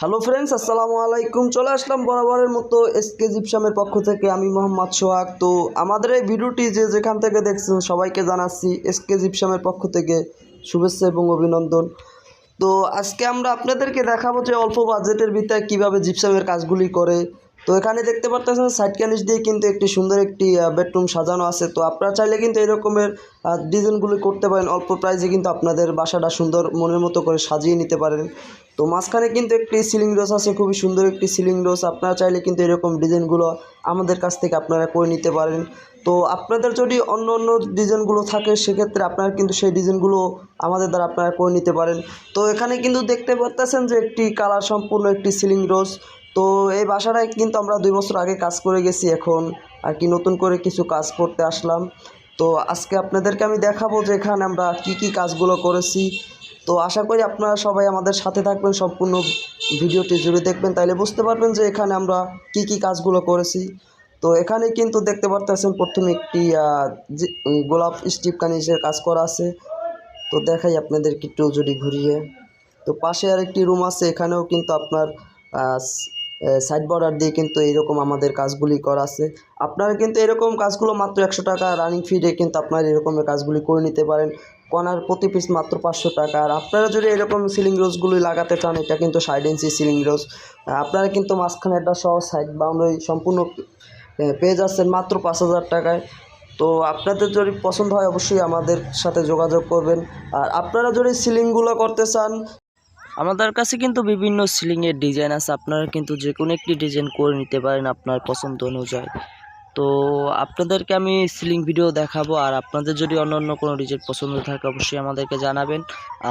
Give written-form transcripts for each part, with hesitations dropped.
Hello friends, আসসালামু আলাইকুম। চলে আসলাম বরাবরের মতো এসকে জিপসামের পক্ষ থেকে। আমি মোহাম্মদ সোহাগ। তো আমাদের এই ভিডিওটি যে যেখান থেকে দেখছেন সবাইকে জানাচ্ছি এসকে জিপসামের পক্ষ থেকে শুভেচ্ছা এবং অভিনন্দন। তো আজকে আমরা আপনাদেরকে দেখাবো যে অল্প বাজেটের ভিতরে কীভাবে জিপসামের কাজগুলি করে। তো এখানে দেখতে পারতেছেন সাইড ক্যানিস দিয়ে কিন্তু একটি সুন্দর একটি বেডরুম সাজানো আছে। তো আপনারা চাইলে কিন্তু এই রকমের ডিজাইনগুলি করতে পারেন। অল্প প্রাইসে কিন্তু আপনাদের বাসাটা সুন্দর মনের মতো করে সাজিয়ে নিতে পারেন। তো মাঝখানে কিন্তু একটি সিলিং রোজ আছে, খুবই সুন্দর একটি সিলিং রোজ। আপনারা চাইলে কিন্তু এরকম ডিজাইনগুলো আমাদের কাছ থেকে আপনারা করে নিতে পারেন। তো আপনাদের যদি অন্য অন্য ডিজাইনগুলো থাকে সেক্ষেত্রে আপনারা কিন্তু সেই ডিজাইনগুলো আমাদের দ্বারা আপনারা করে নিতে পারেন। তো এখানে কিন্তু দেখতে পাচ্ছেন যে একটি কালার সম্পূর্ণ একটি সিলিং রোজ। তো এই বাসাটায় কিন্তু আমরা 2 বছর আগে কাজ করে গেছি, এখন আর কি নতুন করে কিছু কাজ করতে আসলাম। তো আজকে আপনাদেরকে আমি দেখাবো যে এখানে আমরা কি কাজগুলো করেছি। তো আশা করি আপনারা সবাই আমাদের সাথে থাকবেন, সম্পূর্ণ ভিডিওটি জুড়ে দেখবেন, তাইলে বুঝতে পারবেন যে এখানে আমরা কি কাজগুলো করেছি। তো এখানে কিন্তু দেখতে পারতেছেন প্রথমে একটি গোলাপ স্টিপ কানিসের কাজ করা আছে। তো দেখাই আপনাদেরকে একটু যদি ঘুরিয়ে। তো পাশে আর একটি রুম আছে, এখানেও কিন্তু আপনার সাইড বর্ডার দিয়ে কিন্তু এইরকম আমাদের কাজগুলি করা আছে। আপনারা কিন্তু এরকম কাজগুলো মাত্র 100 টাকা রানিং ফিডে কিন্তু আপনারা এরকমের কাজগুলি করে নিতে পারেন। কর্নার প্রতি পিস মাত্র 500 টাকা। আর আপনারা যদি এরকম সিলিং রোজগুলি লাগাতে চান, এটা কিন্তু 60 ইঞ্চি সিলিং রোজ। আপনারা কিন্তু মাঝখানে একটা সহ সাইড বাউন্ডারি সম্পূর্ণ পেয়ে যাচ্ছেন মাত্র 5000 টাকায়। তো আপনাদের যদি পছন্দ হয় অবশ্যই আমাদের সাথে যোগাযোগ করবেন। আর আপনারা যদি সিলিংগুলো করতে চান, আমাদের কাছে কিন্তু বিভিন্ন সিলিংয়ের ডিজাইন আছে। আপনারা কিন্তু যে কোনো একটি ডিজাইন করে নিতে পারেন আপনার পছন্দ অনুযায়ী। তো আপনাদেরকে আমি সিলিং ভিডিও দেখাবো। আর আপনাদের যদি অন্য অন্য কোনো ডিজাইন পছন্দ থাকে অবশ্যই আমাদেরকে জানাবেন।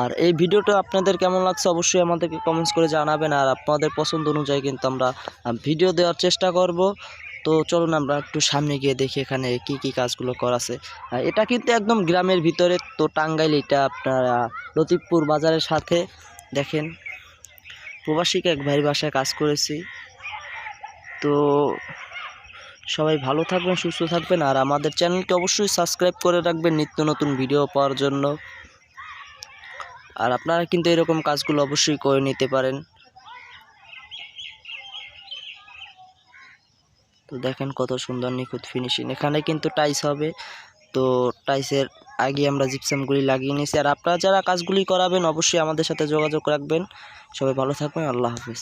আর এই ভিডিওটা আপনাদের কেমন লাগছে অবশ্যই আমাদেরকে কমেন্টস করে জানাবেন। আর আপনাদের পছন্দ অনুযায়ী কিন্তু আমরা ভিডিও দেওয়ার চেষ্টা করব। তো চলুন আমরা একটু সামনে গিয়ে দেখি এখানে কি কাজগুলো করা আছে। এটা কিন্তু একদম গ্রামের ভিতরে। তো টাঙ্গাইল, এটা আপনার লতিফপুর বাজারের সাথে। দেখেন, প্রবাসীকে এক ভাইয়ের বাসায় কাজ করেছি। তো সবাই ভালো থাকবেন, সুস্থ থাকবেন। আর আমাদের চ্যানেলকে অবশ্যই সাবস্ক্রাইব করে রাখবেন নিত্য নতুন ভিডিও পাওয়ার জন্য। আর আপনারা কিন্তু এরকম কাজগুলো অবশ্যই করে নিতে পারেন। তো দেখেন কত সুন্দর নিখুঁত ফিনিশিং। এখানে কিন্তু টাইস হবে। তো টাইসের আগে আমরা জিপসামগুলি লাগিয়ে নিয়েছি। আর আপনারা যারা কাজগুলি করাবেন অবশ্যই আমাদের সাথে যোগাযোগ রাখবেন। সবাই ভালো থাকবেন। আল্লাহ হাফেজ।